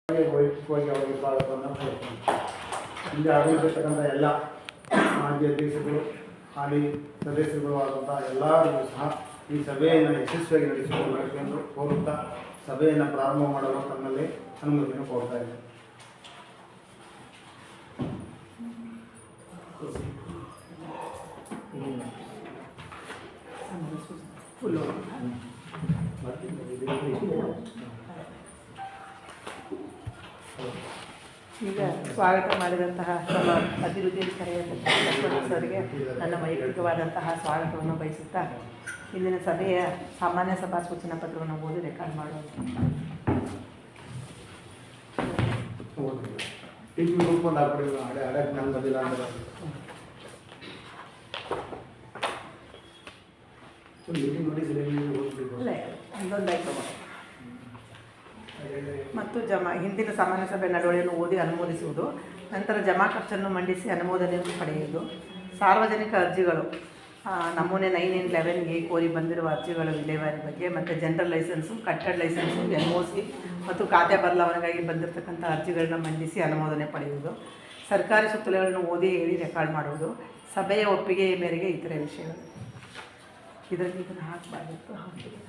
ವೈಯಕ್ತಿಕವಾಗಿ ಅವರಿಗೆ ಸ್ವಾಗತವನ್ನು ಬಯಸ್ತೀನಿ. ಇಲ್ಲಿ ಆಗಮಿಸಿರ್ತಕ್ಕಂಥ ಎಲ್ಲ ಮಾಜಿ ಅಧ್ಯಕ್ಷರು ಹಾಲಿ ಸದಸ್ಯರುಗಳು ಆದಂಥ ಎಲ್ಲರಿಗೂ ಸಹ ಈ ಸಭೆಯನ್ನು ಯಶಸ್ವಿಯಾಗಿ ನಡೆಸಿಕೊಂಡು ಕೋರುತ್ತಾ ಸಭೆಯನ್ನು ಪ್ರಾರಂಭ ಮಾಡಲು ತನ್ನಲ್ಲಿ ಅನುಮತಿಯನ್ನು ಕೊಡ್ತಾ ಇದ್ದೀನಿ. ಈಗ ಸ್ವಾಗತ ಮಾಡಿದಂತಹ ನಮ್ಮ ಅಭಿವೃದ್ಧಿ ಸರ್ಗೆ ನನ್ನ ವೈಯಕ್ತಿಕವಾದಂತಹ ಸ್ವಾಗತವನ್ನು ಬಯಸುತ್ತಾ ಇಂದಿನ ಸಭೆಯ ಸಾಮಾನ್ಯ ಸಭಾ ಸೂಚನಾ ಪತ್ರವನ್ನು ಓದಿ ರೆಕಾರ್ಡ್ ಮಾಡುವುದು. ಮತ್ತು ಹಿಂದಿನ ಸಾಮಾನ್ಯ ಸಭೆ ನಡವಳಿಕೆಯನ್ನು ಓದಿ ಅನುಮೋದಿಸುವುದು, ನಂತರ ಜಮಾ ಖರ್ಚನ್ನು ಮಂಡಿಸಿ ಅನುಮೋದನೆಯನ್ನು ಪಡೆಯುವುದು, ಸಾರ್ವಜನಿಕ ಅರ್ಜಿಗಳು ನಮೂನೆ 9-11 ಕೋರಿ ಬಂದಿರುವ ಅರ್ಜಿಗಳ ವಿಲೇವಾರಿ ಬಗ್ಗೆ, ಮತ್ತು ಜನರಲ್ ಲೈಸೆನ್ಸು, ಕಟ್ಟಡ ಲೈಸೆನ್ಸು, NOC ಮತ್ತು ಖಾತೆ ಬದಲಾವಣೆಗಾಗಿ ಬಂದಿರತಕ್ಕಂಥ ಅರ್ಜಿಗಳನ್ನ ಮಂಡಿಸಿ ಅನುಮೋದನೆ ಪಡೆಯುವುದು, ಸರ್ಕಾರಿ ಸುತ್ತೋಲೆಗಳನ್ನು ಓದಿ ಹೇಳಿ ರೆಕಾರ್ಡ್ ಮಾಡುವುದು, ಸಭೆಯ ಒಪ್ಪಿಗೆಯ ಮೇರೆಗೆ ಇತರೆ ವಿಷಯಗಳು. ಇದರಲ್ಲಿ ಇದನ್ನು ಹಾಕಬಾರ್ದಿತ್ತು, ಹಾಕಿದೆ.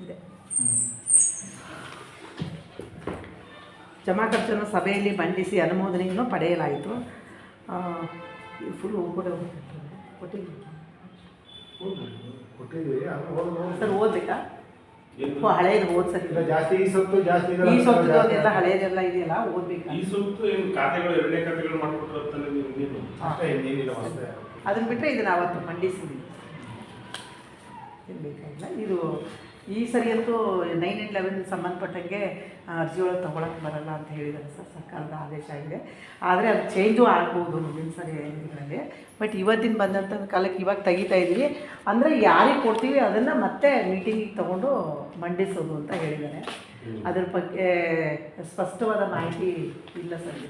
ಇದೆ ಜಮಾ ಖರ್ಚನ್ನು ಸಭೆಯಲ್ಲಿ ಮಂಡಿಸಿ ಅನುಮೋದನೆಯನ್ನು ಪಡೆಯಲಾಯಿತು. Full sir ಓದಬೇಕಾ? ಹಳೇದು ಓದ್ ಸರ್, ಜಾಸ್ತಿ ಈ ಸೊತ್ತು ಎಲ್ಲ ಹಳೇದೆಲ್ಲ ಇದೆಯಲ್ಲ ಓದ್ಬೇಕಾ? ಅದನ್ನ ಬಿಟ್ಟರೆ ಇದನ್ನು ಅವತ್ತು ಮಂಡಿಸಿದ್ವಿ, ಬೇಕಾಗಿಲ್ಲ. ಇದು ಈ ಸರಿಯಂತೂ 9-11 ಸಂಬಂಧಪಟ್ಟಂಗೆ ಅರ್ಜಿಗಳು ತೊಗೊಳಕ್ಕೆ ಬರಲ್ಲ ಅಂತ ಹೇಳಿದ್ದಾರೆ ಸರ್, ಸರ್ಕಾರದ ಆದೇಶ ಆಗಿದೆ. ಆದರೆ ಅದು ಚೇಂಜು ಆಗ್ಬೋದು ಮುಂದಿನ ಸರಿ ಇದರಲ್ಲಿ. ಬಟ್ ಇವತ್ತಿನ ಬಂದಂಥ ಕಾಲಕ್ಕೆ ಇವಾಗ ತೆಗಿತಾ ಇದ್ದೀವಿ. ಅಂದರೆ ಯಾರಿಗೆ ಕೊಡ್ತೀವಿ ಅದನ್ನು ಮತ್ತೆ ಮೀಟಿಂಗಿಗೆ ತೊಗೊಂಡು ಮಂಡಿಸೋದು ಅಂತ ಹೇಳಿದ್ದಾರೆ. ಅದ್ರ ಬಗ್ಗೆ ಸ್ಪಷ್ಟವಾದ ಮಾಹಿತಿ ಇಲ್ಲ ಸರ್.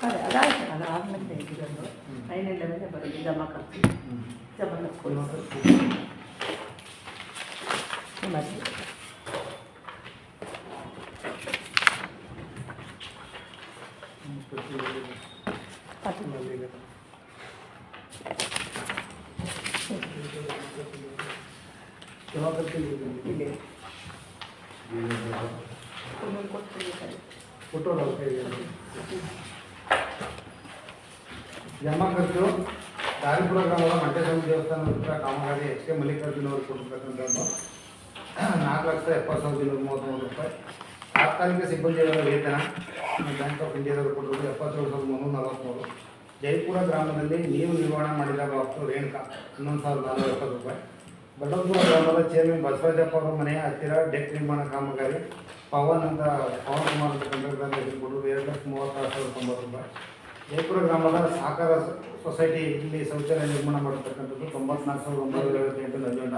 ಅದೇ ಅದಾಯ್ತು, ಅದಾದಮೇಲೆ ಇದೊಂದು 9-11 ಬರೋದು ಜಮಾ ಖರ್ಚು ಜಮಾ ಖರ್ಚು ದಾರಿಪುರ ಗ್ರಾಮದ ಮಂಟೇಸ್ವಾಮಿ ದೇವಸ್ಥಾನ ಹತ್ರ ಕಾಮಗಾರಿ HK ಮಲ್ಲಿಕಾರ್ಜುನ ಅವರು ಕೊಟ್ಟಿರ್ತಕ್ಕಂಥದ್ದು 4,70,33 ರೂಪಾಯಿ. ತಾತ್ಕಾಲಿಕ ಸಿಬ್ಬಂದಿಗಳ ವೇತನ ಬ್ಯಾಂಕ್ ಆಫ್ ಇಂಡಿಯಾದವರು ಕೊಟ್ಟಿರೋದು 77,343. ಜೈಪುರ ಗ್ರಾಮದಲ್ಲಿ ನೀರು ನಿರ್ವಹಣೆ ಮಾಡಿದ ಬಾಬು ರೇಣುಕಾ 11,470 ರೂಪಾಯಿ. ಬಡಂಪುರ ಗ್ರಾಮದ ಚೇರ್ಮನ್ ಬಸವರಾಜಪ್ಪ ಅವರ ಮನೆಯ ಹತ್ತಿರ ಡೆಕ್ ನಿರ್ಮಾಣ ಕಾಮಗಾರಿ ಪವನ್ ಕುಮಾರ್ ಅಂತ ಕಂಡಕ್ಟರ್ ಕೊಟ್ಟರು 2,36,090 ರೂಪಾಯಿ. ಜೈಪುರ ಗ್ರಾಮದ ಸಹಕಾರ ಸೊಸೈಟಿ ಇಲ್ಲಿ ಶೌಚಾಲಯ ನಿರ್ಮಾಣ ಮಾಡಿರ್ತಕ್ಕಂಥದ್ದು 94,958 ನಂಜುಂಡ.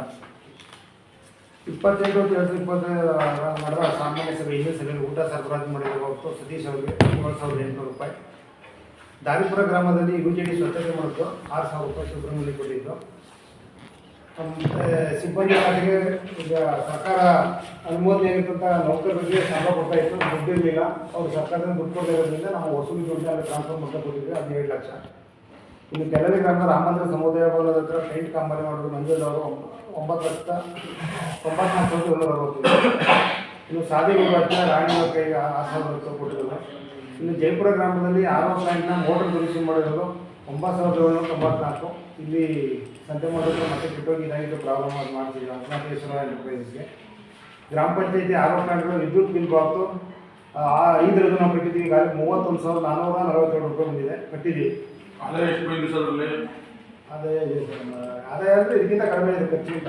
28/2020 ನಡೆದ ಸಾಮಾನ್ಯ ಸಭೆ ಹಿಂದಿನ ಸಭೆಯಲ್ಲಿ ಊಟ ಸರಬರಾಜು ಮಾಡಿರುವ ಸತೀಶ್ ಅವರಿಗೆ 7,800 ರೂಪಾಯಿ. ದಾರಿಪುರ ಗ್ರಾಮದಲ್ಲಿ UJD ಸ್ವಚ್ಛತೆ ಮಾಡಿದ್ದು 6,000 ರೂಪಾಯಿ ಸುಬ್ರಹ್ಮಣ್ಯ ಕೊಟ್ಟಿದ್ದು. ಮತ್ತು ಸಿಬ್ಬಂದಿ ಖಾತೆಗೆ ಈಗ ಸರ್ಕಾರ ಅನುಮೋದನೆ ಆಗಿರ್ತಂಥ ನೌಕರರಿಗೆ ಸಂಬಳ ಕೊಡ್ತಾ ಇತ್ತು, ದುಡ್ಡು ಇರಲಿಲ್ಲ. ಅವರು ಸರ್ಕಾರದಿಂದ ದುಡ್ಡು ಕೊಟ್ಟಿರೋದ್ರಿಂದ ನಾವು ವಸೂಲಿ ದುಡ್ಡು ಅಲ್ಲಿ ಟ್ರಾನ್ಸ್ಫರ್ ಮಾಡ್ತಾ ಕೊಟ್ಟಿದ್ವಿ, 17 ಲಕ್ಷ. ಇನ್ನು ಕೆಳಗೆ ಗ್ರಾಮದ ರಾಮಂದ್ರ ಸಮುದಾಯ ಭವನದ ಹತ್ರ ಪೇಂಟ್ ಕಾಮಗಾರಿ ಮಾಡೋದು ಮಂಜುಲ್ ಅವರು 9,94,160. ಇನ್ನು ಸಾದಿಗುರು ಹತ್ತಿರ ರಾಣಿ ಕೈಗೆ 6,000 ಕೊಟ್ಟಿರೋದು. ಇನ್ನು ಜೈಪುರ ಗ್ರಾಮದಲ್ಲಿ RO ಪ್ಲಾಂಟ್ನ ಮೋಟರ್ ದುರಸ್ತಿ ಮಾಡಿರೋದು 9,794. ಇಲ್ಲಿ ಸಂತೆ ಮಾಡೋದು ಮತ್ತೆ ಬಿಟ್ಟೋಗಿ ಇದಾಗಿದ್ದು ಪ್ರಾಬ್ಲಮ್ ಅದು ಮಾಡ್ತಿದ್ವಿ ಅಂಕನಾಥೇಶ್ವರ ಎಂಟರ್ಪ್ರೈಸಸ್ಗೆ. ಗ್ರಾಮ ಪಂಚಾಯತಿ RO ಪ್ಲಾಂಟ್ಗಳು ವಿದ್ಯುತ್ ಬಿಲ್ ಬಾಕ್ಸು 5 ನಾವು ಕಟ್ಟಿದ್ದೀವಿ. ಈಗಾಗಲೇ 31,442 ರೂಪಾಯಿ ಬಂದಿದೆ, ಕಟ್ಟಿದ್ದೀವಿ. ಆದಾಯ ಎಷ್ಟು ಬಂದಿದೆ ಸರ್? ಆದಾಯ ಇದೆ ಸರ್, ಆದಾಯ ಅಂದರೆ ಇದಕ್ಕಿಂತ ಕಡಿಮೆ ಇದೆ ಖರ್ಚಿಗಿಂತ.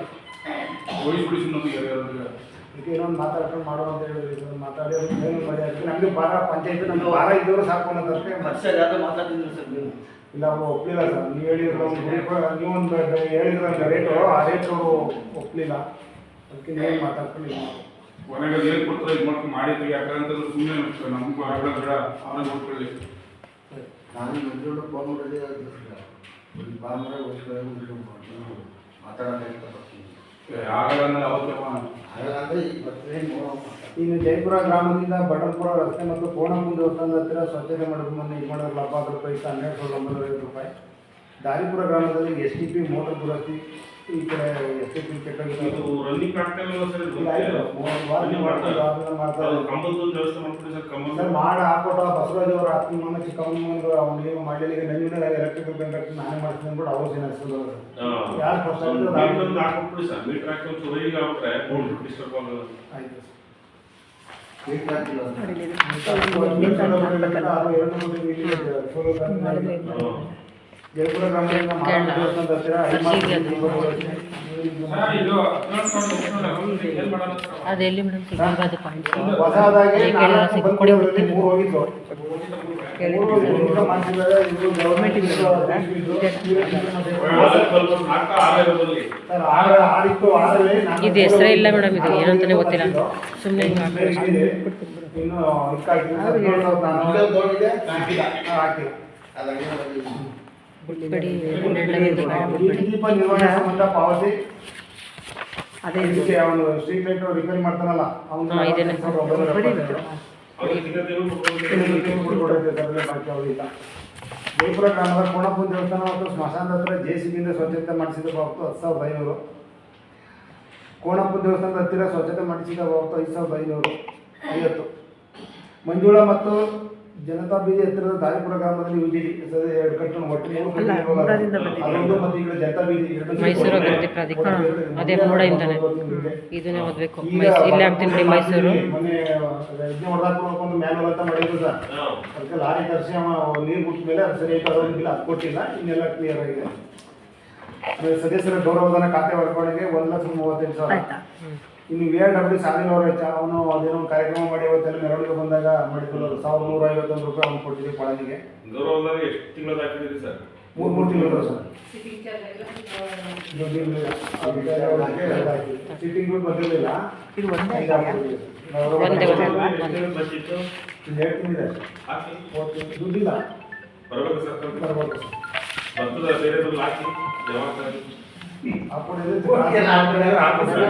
ಇದಕ್ಕೆ ಇನ್ನೊಂದು ಮಾತಾಡ್ಕೊಂಡು ಮಾಡೋ ಅಂತ ಹೇಳಿ ಮಾತಾಡಿ ಏನು ಮಾಡಿ ಅದಕ್ಕೆ ನಮಗೆ ಭಾರ ಪಂಚಾಯತ್ ನಮಗೆ ಭಾರ ಇದ್ದವರು ಸಾಕು ಅನ್ನೋದಕ್ಕೆ ಮಾತಾಡ್ತಿದ್ರು ಸರ್. ಇಲ್ಲ ಅವರು ಒಪ್ಪಲಿಲ್ಲ ಸರ್. ನೀವು ಹೇಳಿದ್ರು ನೀವೊಂದು ಹೇಳಿದ್ರಲ್ಲ ರೇಟು, ಆ ರೇಟು ಒಪ್ಪಲಿಲ್ಲ. ಅದಕ್ಕೆ ಏನು ಮಾತಾಡ್ಕೊಂಡು ಕೊನೆಗೆ ಏನು ಕೊಡ್ತಾರೆ ಇದು ಮಾಡ್ಕೊಂಡು ಮಾಡಿದ್ವಿ. ಯಾಕಂತಂದ್ರೆ ಸುಮ್ಮನೆ ನಮಗೂ ಆಗಲ್ಲ ಬೇಡ, ಆಮೇಲೆ ನೋಡ್ಕೊಳ್ಳಿ. ನಾನು ಮಂಜುಳ ಫೋನ್ ಮಾಡಿದೆ ಬಾಮರ ಇನ್ನು ಜಯಪುರ ಗ್ರಾಮದಿಂದ ಬಟಲ್ಪುರ ರಸ್ತೆ ಮತ್ತು ಕೋಣಪುರ ದೇವಸ್ಥಾನದ ಹತ್ತಿರ ಸ್ವಚ್ಛತೆ ಮಾಡೋದನ್ನು ಇದು ಮಾಡೋದು ಲಭ್ಯ ಪ್ರಯುಕ್ತ 12,950 ರೂಪಾಯಿ. ದಾರಿಪುರ ಗ್ರಾಮದಲ್ಲಿ STP ಮೋಟರ್ ದುರಸ್ತಿ ಈ ಕಡೆ STP ಕೆಟ್ಟೋಗಿದೆ. ಸರ್ ಮಾಡಿ ಹಾಕೊಟ್ಟು ಬಸವರಾಜ್ ಅವರು ಆತ್ಮನ ಚಿಕ್ಕಮ್ಮನವರು ಅವನಿಗೆ ಮಾಡಲಿಕ್ಕೆ ನಂಜುನ ಎಲೆಕ್ಟ್ರಿಕಲ್ ಕಾಂಟ್ರಾಕ್ಟ್ ನಾನೇ ಮಾಡ್ತೀನಿ ಅಂದ್ಬಿಟ್ಟು ಅವ್ರು ಸೇರಿಸಿದ್ರು. ಯಾರು ಫಸ್ಟ್ ಆಯ್ತು ಜಯಪುರ ಗ್ರಾಮದಿಂದ ಅದೆಲ್ಲಿ ಮೇಡಮ್ ಸಿಗಬಾರ್ದು ಪಾಯಿಂಟ್ಸ್ ಹೊಸದಾಗಿ ಕೊಡಿ 3 ಹೋಗಿದ್ದು ಇದು ಹೆಸರೇ ಇಲ್ಲ ಮೇಡಮ್, ಇದು ಏನಂತಾನೆ ಗೊತ್ತಿಲ್ಲ, ಸುಮ್ಮನೆ ಇನ್ನು ಬಿಟ್ಬಿಡಿ. ದೀಪ ನಿರ್ವಹಣೆ ಸಂಬಂಧ ಪಾವತಿ ಅದೇ ಇದಕ್ಕೆ ಅವನು ಸ್ಟ್ರೀಟ್ ಲೈಟ್ ರಿಪೇರಿ ಮಾಡ್ತಾನಲ್ಲ ಅವನು ಜಯಪುರ ಗ್ರಾಮದ ಕೋಣಪುರ ದೇವಸ್ಥಾನ ಮತ್ತು ಸ್ಮಶಾನದ ಹತ್ರ JCBಯಿಂದ ಸ್ವಚ್ಛತೆ ಮಾಡಿಸಿದ ಬಾಬತ್ತು 10,500. ಕೋಣಪುರ ದೇವಸ್ಥಾನದ ಹತ್ತಿರ ಸ್ವಚ್ಛತೆ ಮಾಡಿಸಿದ ಬಾಬತ್ತು 5,550. ಮಂಜುಳಾ ಮತ್ತು ಜನತಾ ಬೀದಿ ಹತ್ತಿರದ ದಾರಿಪುರ ಗ್ರಾಮದಲ್ಲಿ UGD 2 ಕಟ್ಟು ಒಟ್ಟು 3 ಅದೊಂದು ಮತ್ತು ಈಗ ಜನತಾ ಬೀದಿ ಮೈಸೂರು ಅಭಿವೃದ್ಧಿ ಪ್ರಾಧಿಕಾರ ಅದೇ ಮೂಡಿಂದಾನೆ ಇದನ್ನೇ ಓದಬೇಕು. ಇಲ್ಲೇ ಆಗ್ತೀನಿ ಬಿಡಿ ಮೈಸೂರು. ಮೊನ್ನೆ ಯಜ್ಞ ಹೊಡೆದಾಕೊಂಡು ಮ್ಯಾನುವಲ್ ಅಂತ ಮಾಡಿದ್ರು ಸರ್. ಅದಕ್ಕೆ ಲಾರಿ ತರಿಸಿ ನೀರು ಬಿಟ್ಟ ಮೇಲೆ ಅದು ಸರಿ ಆಯ್ತು, ಅದೊಂದಿಲ್ಲ ಅದು ಕೊಟ್ಟಿಲ್ಲ, ಇನ್ನೆಲ್ಲ ಕ್ಲಿಯರ್ ಆಗಿದೆ. ಸದಸ್ಯರ ಗೌರವಧನ ಖಾತೆ ವರ್ಗಾವಣೆಗೆ 1,35,000. ಇನ್ನು VRW ಸಾಲಿನ ಅವರ ವೆಚ್ಚ ಅವನು ಅದೇನೋ ಒಂದು ಕಾರ್ಯಕ್ರಮ ಮಾಡಿ ಅವತ್ತೆಲ್ಲ ಮೆರವಣಿಗೆ ಬಂದಾಗ ಮಾಡಿಕೊಳ್ಳೋದು 1,151 ರೂಪಾಯಿ ಅವ್ನು ಕೊಟ್ಟಿದ್ದೀವಿ ಕೊಳನಿಗೆ. ಗೌರವಧನ ಎಷ್ಟು ತಿಂಗಳು ಹಾಕಿದ್ರಿ ಸರ್? 3 ತಿಂಗಳು ಸರ್. ಸಿಟ್ಟಿಂಗ್ ಬಂದಿರಲಿಲ್ಲ, ಇದು ಒಂದೇ ದುಡ್ಡಿಲ್ಲ ಬರ್ಬೇಕು ಸರ್, ಬರ್ಬೋದು ಸರ್. ಬರ್ತದ ಬೇರೆ ಹಾಕಿ ಜವಾಬ್ದಾರಿ ಸರ್.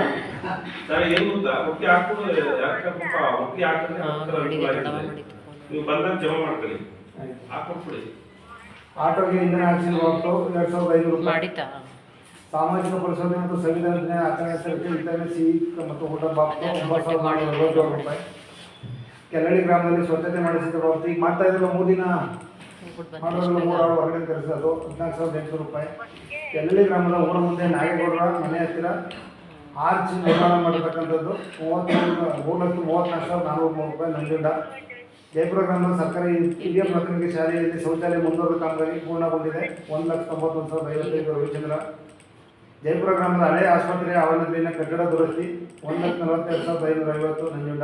ಏನು ಗೊತ್ತಾ, ಒಟ್ಟಿ ಹಾಕ್ಬಿಡು, ಯಾಕಪ್ಪ ಒಟ್ಟಿ ಹಾಕಿದ್ರೆ ನೀವು ಬಂದಾಗ ಜಮಾ ಮಾಡ್ಕೊಳ್ಳಿ, ಹಾಕ್ಬಿಡಿ. ಆಟೋಗೆ ಇಂಧನ ಹಾಕಿಸಿದ 2,500 ರೂಪಾಯಿ. ಮಾಡಿತಾ ಸಾಮಾಜಿಕ ಪರಿಶೋಧನೆ ಮತ್ತು ಸಂವಿಧಾನ ಆಚರಣೆ ಸಮಿತಿ ವಿತರಣೆ ಸಿಹಿ ಮತ್ತು ಊಟ ಬಾಕ್ಸ್ 9,447 ರೂಪಾಯಿ. ಕೆಲ್ಲಳ್ಳಿ ಗ್ರಾಮದಲ್ಲಿ ಸ್ವಚ್ಛತೆ ಮಾಡಿಸಿದ ಬಾಕ್ಸ್ ಈಗ ಮಾಡ್ತಾ ಇದ್ರಲ್ಲ 3 ದಿನ ಮಾಡೋದ್ರಲ್ಲಿ 3 ಅವರ್ ಹೊರಗಡೆ ಕರೆಸೋದು 14,800 ರೂಪಾಯಿ. ಕೆಲ್ಲಳ್ಳಿ ಗ್ರಾಮದ ಊರ ಮುಂದೆ ನಾಗೇಗೌಡರ ಮನೆ ಹತ್ತಿರ ಆರ್ಚ್ ನಿರ್ಮಾಣ ಮಾಡಿರ್ತಕ್ಕಂಥದ್ದು 3,34,403 ರೂಪಾಯಿ ನಂಜುಂಡ. ಜಯಪುರ ಗ್ರಾಮದ ಸರ್ಕಾರಿ ಹಿರಿಯ ಪ್ರಾಥಮಿಕ ಶಾಲೆಯಲ್ಲಿ ಶೌಚಾಲಯ ಮುಂದುವರೆದ ಕಾಮಗಾರಿ ಪೂರ್ಣಗೊಂಡಿದೆ 1,91,055 ರವಿಚಂದ್ರ. ಜಯಪುರ ಗ್ರಾಮದ ಹಳೆಯ ಆಸ್ಪತ್ರೆಯ ಆವರಣದಲ್ಲಿನ ಕಟ್ಟಡ ದುರಸ್ತಿ 1,42,550 ನಂಜುಂಡ.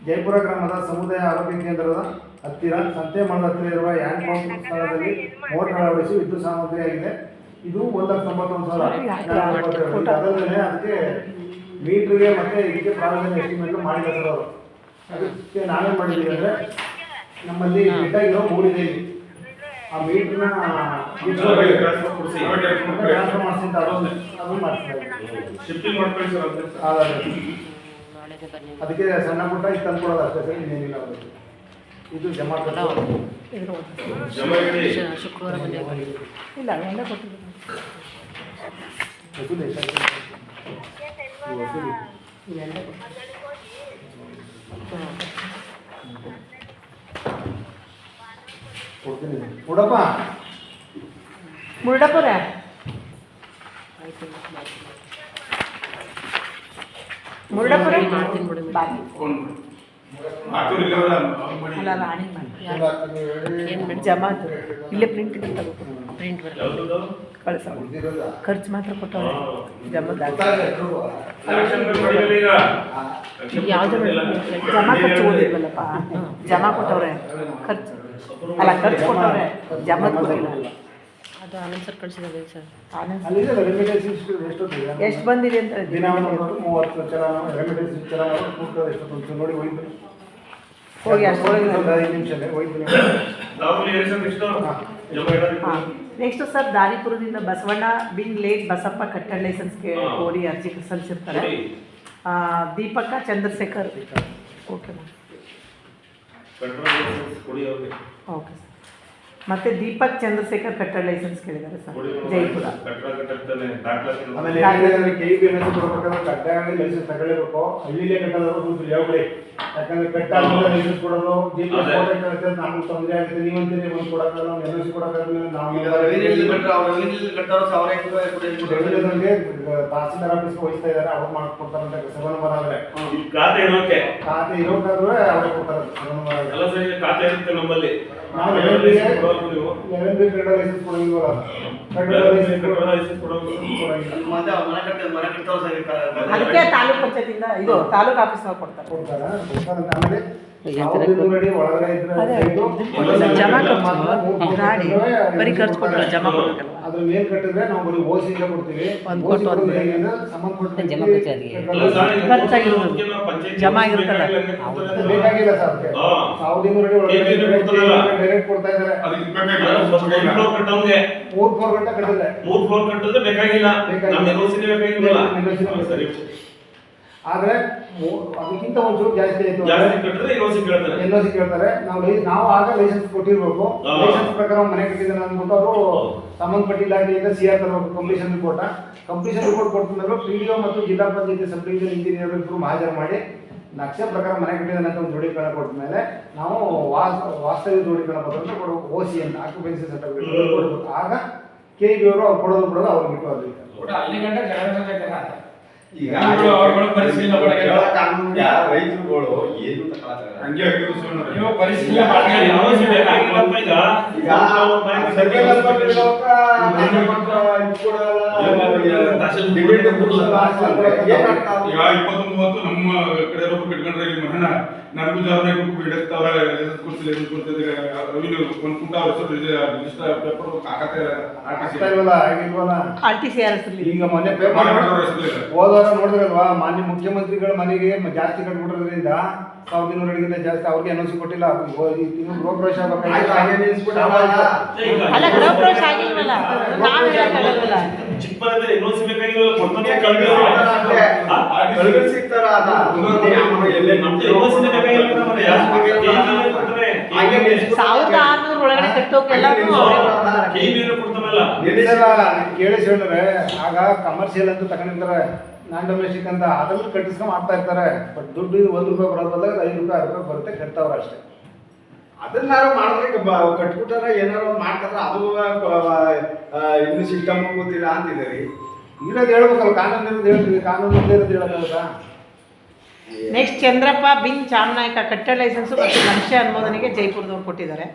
ಜಯಪುರ ಗ್ರಾಮದ ಸಮುದಾಯ ಆರೋಗ್ಯ ಕೇಂದ್ರದ ಹತ್ತಿರ ಸಂತೆಮಳದ ಹತ್ತಿರ ಇರುವ ಹ್ಯಾಂಡ್ ಪಂಪ್ ಸ್ಥಳದಲ್ಲಿ ಮೋಟರ್ ಅಳವಡಿಸಿ ವಿದ್ಯುತ್ ಸಾಮಗ್ರಿಯಾಗಿದೆ. ಇದು 1,90,000. ಅದಲ್ಲದೆ ಅದಕ್ಕೆ ಮೀಟ್ರಿಗೆ ಮತ್ತು ಇದಕ್ಕೆ ಪ್ರಾವಿಷನ್ ಎಸ್ಟಿಮೇಟ್ ಮಾಡಿಲ್ಲ ಸರ್ ಅವರು. ಅದಕ್ಕೆ ನಾವೇನು ಮಾಡಿದ್ದೀವಿ ಅಂದರೆ ನಮ್ಮಲ್ಲಿ ಬಿಟ್ಟಾಗಿರೋ 3 ಇದೆ ಇಲ್ಲಿ, ಆ ಮೀಟ್ರನ್ನ ಟ್ರಾನ್ಸ್ಫರ್ ಮಾಡಿಸಿ ಅಂತ ಅದು ಮಾಡ್ತಿದ್ದಾರೆ. ಶಿಫ್ಟಿಂಗ್ ಮಾಡ್ಕೊಳ್ಳಿ ಸರ್. ಅದಕ್ಕೆ ಸಣ್ಣ ಪುಟ್ಟ ಇದು ತಂದ್ಕೊಡೋದು ಅಷ್ಟೇ ಸರ್, ಇನ್ನೇನಿಲ್ಲ. ಇದು ಜಮಾ ಜಮಾ ಇಡಿ. ಶುಕ್ರವಾರ ಬಂದೆ ಇಲ್ಲ ಒಂದೇ ಕೊಟ್ಟಿದ್ದೀನಿ. ಕೊಡಪ್ಪ ಮುರುಡಪ್ಪರ ಮುರುಡಪ್ಪರ ಮಾಡ್ತೀನಿ ಬಿಡಿ ಬಾಗಿ ಅಲ್ಲ ರಾಣಿ ಏನು ಮೇಡಮ್ ಜಮಾತು ಇಲ್ಲೇ ಪ್ರಿಂಟ್ ತಗೋಬೇಕು, ಪ್ರಿಂಟ್ ಬರಲ್ಲ. ಯಾವ್ದು ಕಳಿಸ ಖರ್ಚು ಮಾತ್ರ ಕೊಟ್ಟವ್ರೆ ಜಮಾದಾಗ ಯಾವುದು ಜಮಾ ಖರ್ಚು ಓದಿಲ್ವಲ್ಲಪ್ಪ, ಜಮಾ ಕೊಟ್ಟವ್ರೆ ಖರ್ಚು ಅಲ್ಲ ಖರ್ಚು ಕೊಟ್ಟವ್ರೆ ಜಮಾತ್ ಕೊಟ್ಟಿಲ್ಲ. ಅದು ಆನಂದ್ ಸರ್ ಕಳಿಸಿದ್ದಾರೆ ಸರ್. ಅಲ್ಲಿದೆ ರೆಮಿಟೆನ್ಸ್ ಎಷ್ಟೊತ್ತಿದೆ ಎಷ್ಟು ಬಂದಿದೆ ಅಂತ ದಿನ 30 ಚಲನ ರೆಮಿಟೆನ್ಸ್ ಚಲನ ಕೂತ್ಕೊಳ್ಳೋದು ಎಷ್ಟೊತ್ತು ನೋಡಿ ಹೋಯ್ತು ಹೋಗಿ ಅಷ್ಟೊಳಗೆ 5 ನಿಮಿಷ ಹೋಯ್ತು. ನಾವು ಮಾಮೂಲಿ ಏನು ಸರ್ ನೆಕ್ಸ್ಟ್ ಜಮ ಇಡೋದು ಹಾಂ ನೆಕ್ಸ್ಟ್ ಸರ್ ದಾರಿಪುರದಿಂದ ಬಸವಣ್ಣ ಬಿನ್ ಲೇಟ್ ಬಸಪ್ಪ ಕಟ್ಟಡ ಲೈಸೆನ್ಸ್ಗೆ ಕೋರಿ ಅರ್ಜಿ ಸಲ್ಲಿಸಿರ್ತಾರೆ. Deepak Chandrashekhar okay ma'am control licence ಕೊಡಿ ಅವ್ರಿಗೆ. Okay sir. ಮತ್ತು ದೀಪಕ್ ಚಂದ್ರಶೇಖರ್ ಕಟ್ಟಡ ಲೈಸೆನ್ಸ್ ಕೇಳಿದ್ದಾರೆ ಸರ್ ಜೈಪುರ. ಕಟ್ಟಡನೆ ದಾಖಲಾತಿ ಆಮೇಲೆ ಏನಾದ್ರೆ KEB ಕೊಡಬೇಕಾದ್ರೆ ಕಡ್ಡಾಯವಾಗಿ ಲೈಸೆನ್ಸ್ ತಗೊಳ್ಳೇಬೇಕು. ಹಳ್ಳಿಲೇ ಕಟ್ಟೋದವರು ಸ್ವಲ್ಪ ಹೇಳ್ಬಿಡಿ. ಯಾಕಂದ್ರೆ ಕಟ್ಟಾದ್ಮೇಲೆ ಲೈಸೆನ್ಸ್ ಕೊಡೋದು ನಮ್ಗೆ ತೊಂದರೆ ಆಗುತ್ತೆ. ನೀವಂತೀರಿ ಒಂದು ಕೊಡೋಕ್ಕಲ್ಲ, ಒಂದು NOC ಕೊಡೋಕ್ಕಾಗಲ್ಲ. ನಾವು ತಹಸೀಲ್ದಾರ್ ಆಫೀಸ್ಗೆ ವಹಿಸ್ತಾ ಇದ್ದಾರೆ, ಅವ್ರು ಮಾಡ್ಕೊಡ್ತಾರಂತೆ ಸಭಾ ನಂಬರ್ ಆದ್ರೆ. ಖಾತೆ ಇರೋಕೆ ಖಾತೆ ಇರೋಕ್ಕಾದ್ರೆ ಅವ್ರಿಗೆ ಕೊಡ್ತಾರೆ ಸಭಾ ನಂಬರ್ ಆದ್ರೆ. ಎಲ್ಲ ಸರಿ ಖಾತೆ ಇರುತ್ತೆ ನಮ್ಮಲ್ಲಿ. ನಾವು ಲೆವೆನ್ ಬಿ ಕಟ್ಟಡ ಲೈಸೆನ್ಸ್ ಕೊಡೋಂಗಿಲ್ವಲ್ಲ. ಕಟ್ಟಡ ಲೈಸೆನ್ಸ್ ಕೊಡೋಂಗಿಲ್ಲ. ಅದಕ್ಕೆ ತಾಲೂಕು ಪಂಚಾಯತಿಂದ ಇದು ತಾಲೂಕು ಆಫೀಸ್ನವ್ರು ಕೊಡ್ತಾರೆ. ಕೊಡ್ತಾರಂತೆ. ಆಮೇಲೆ 1200 ಅಡಿ ಒಳಗಡೆ ಇದ್ರೆ ಜಮಾ ಗಾಡಿ ಬರೀ ಖರ್ಚು ಕೊಟ್ಟರೆ ಜಮಾ ಕೊಡಬೇಕಲ್ಲ. ಅದ್ರ ಮೇಲ್ ಕಟ್ಟಿದ್ರೆ ನಾವು ಬರೀ ಓಸಿಂದ ಕೊಡ್ತೀವಿ. ಒಂದು ಕೊಟ್ಟು ಒಂದು ಸಂಬಂಧಪಟ್ಟ ಖರ್ಚಾಗಿರೋದು ಜಮಾ ಆಗಿರುತ್ತಲ್ಲ ಬೇಕಾಗಿಲ್ಲ ಸರ್. 1200 ಅಡಿ ಒಳಗಡೆ ಡೈರೆಕ್ಟ್ ಕೊಡ್ತಾ ಇದ್ದಾರೆ. 3 ಫ್ಲೋರ್ ಗಂಟೆ ಕಟ್ಟಿದ್ರೆ 3 ಫ್ಲೋರ್ ಕಟ್ಟಿದ್ರೆ ಬೇಕಾಗಿಲ್ಲ. ನಮ್ಮ NOC ಬೇಕಾಗಿಲ್ಲ. ಸರಿ ಆದ್ರೆ ಅದಕ್ಕಿಂತ ಒಂಚೂರು ಜಾಸ್ತಿ ಆಯ್ತು. ಜಾಸ್ತಿ ಕಟ್ಟಿದ್ರೆ NOC ಕೇಳ್ತಾರೆ. NOC ಕೇಳ್ತಾರೆ. ನಾವು ಆಗ ಲೈಸೆನ್ಸ್ ಕೊಟ್ಟಿರ್ಬೇಕು. ಲೈಸೆನ್ಸ್ ಪ್ರಕಾರ ಮನೆ ಕಟ್ಟಿದ್ದಾನೆ ಅಂದ್ಬಿಟ್ಟು ಅವರು ಸಂಬಂಧಪಟ್ಟ ಇಲಾಖೆಯಿಂದ CR ತರಬೇಕು ಕಂಪ್ಲೀಷನ್ ರಿಪೋರ್ಟ್. ಕಂಪ್ಲೀಷನ್ ರಿಪೋರ್ಟ್ ಕೊಡ್ತಿದ್ಮೇಲೆ PDO ಮತ್ತು ಜಿಲ್ಲಾ ಪಂಚಾಯತಿ ಸಬ್ ಡಿವಿಷನ್ ಇಂಜಿನಿಯರ್ ಇಬ್ಬರು ಹಾಜರು ಮಾಡಿ ನಕ್ಷೆ ಪ್ರಕಾರ ಮನೆ ಕಟ್ಟಿದ್ದಾನೆ ಅಂತ ಒಂದು ದೃಢೀಕರಣ ಕೊಟ್ಟ ಮೇಲೆ ನಾವು ವಾಸ್ತವಿಕ ದೃಢೀಕರಣ ಪತ್ರ ಅಂತ ಕೊಡಬೇಕು. OC ಅಂತ ಆಕ್ಯುಪೆನ್ಸಿ ಸರ್ಟಿಫಿಕೇಟ್ ಕೊಡಬೇಕು. ಆಗ KEB ಅವರು ಅವ್ರು ಕೊಡೋದು ಅವ್ರಿಗೆ ಬಿಟ್ಟು ಅವ್ರಿಗೆ ಈಗ ಪರಿಶೀಲನೆ ರೈತರುಗಳು ಏನು ಹಂಗೆ ಪರಿಶೀಲನೆ ಈಗ 20-30 ನಮ್ಮ ಕಡೆ ರೂಪ ಕಟ್ಕೊಂಡ್ರೆ ಇಲ್ಲಿ ಮಹನ ನನಗೂ ಜವಾಬ್ದಾರಿ ಬಿಡುತ್ತವ್ರ ಕೊಡ್ತಿಲ್ಲ ರವಿನ ಒಂದು ಕುಂಟ ರಿಜಿಸ್ಟರ್ ಪೇಪರ್ ಈಗ ಮೊನ್ನೆ ಪೇಪರ್ ಹೋದವರ ನೋಡಿದ್ರಲ್ವಾ, ಮಾನ್ಯ ಮುಖ್ಯಮಂತ್ರಿಗಳ ಮನೆಗೆ ಜಾಸ್ತಿ ಕಟ್ಬಿಟ್ಟಿರೋದ್ರಿಂದ 1200 ಅಡಿಗಿಂತ ಜಾಸ್ತಿ ಅವ್ರಿಗೆ NOC ಕೊಟ್ಟಿಲ್ಲ. ತಿಂಗಳು ಗೃಹ ಪ್ರವೇಶ ಅಲ್ಲ ಗೃಹ ಪ್ರವೇಶ ಆಗಿಲ್ವಲ್ಲ, ನಾವು ಹೇಳಕ್ಕಾಗಲ್ವಲ್ಲ. ಚಿಕ್ಕಮಗಳೂರಲ್ಲಿ NOC ಬೇಕಾಗಿಲ್ಲ. $1600 ಒಳಗಡೆ ಕಟ್ಟೋಕೆಲ್ಲ ಕೇಳಿಸಿ ಹೇಳಿದ್ರೆ ಆಗ ಕಮರ್ಷಿಯಲ್ ಅಂತ ತಗೊಂಡಿರ್ತಾರೆ, ನಾನ್ ಡೊಮೆಸ್ಟಿಕ್ ಅಂತ ಅದನ್ನು ಕಟ್ಟಿಸ್ಕೊಂಡು ಮಾಡ್ತಾ ಇರ್ತಾರೆ. ಬಟ್ ದುಡ್ಡು ₹1 ಬರೋದು ಬದಲಾಗ ₹5 ₹6 ಬರುತ್ತೆ, ಕಟ್ತವ್ರ ಅಷ್ಟೇ. ಅದನ್ನಾರು ಮಾಡಿದ್ರೆ ಕಟ್ಬಿಟ್ಟಾರ ಏನಾರು ಮಾಡ್ತಾರ ಅದು ಇನ್ನು ಸಿಸ್ಟಮ್ ಗೊತ್ತಿಲ್ಲ ಅಂತಿದ್ದೀರಿ. ಇರೋದು ಹೇಳ್ಬೇಕಲ್ಲ, ಕಾನೂನು ಹೇಳ್ತೀವಿ, ಕಾನೂನು ಇರೋದು ಹೇಳೋಕ್ಕಾಗುತ್ತಾ? ನೆಕ್ಸ್ಟ್ ಚಂದ್ರಪ್ಪ ಬಿನ್ ಚಾಮನಾಯಕ ಕಟ್ಟಡ ಲೈಸೆನ್ಸು ಮತ್ತು ನಕ್ಷೆ ಅನುಮೋದನೆಗೆ ಜೈಪುರದವ್ರು ಕೊಟ್ಟಿದ್ದಾರೆ.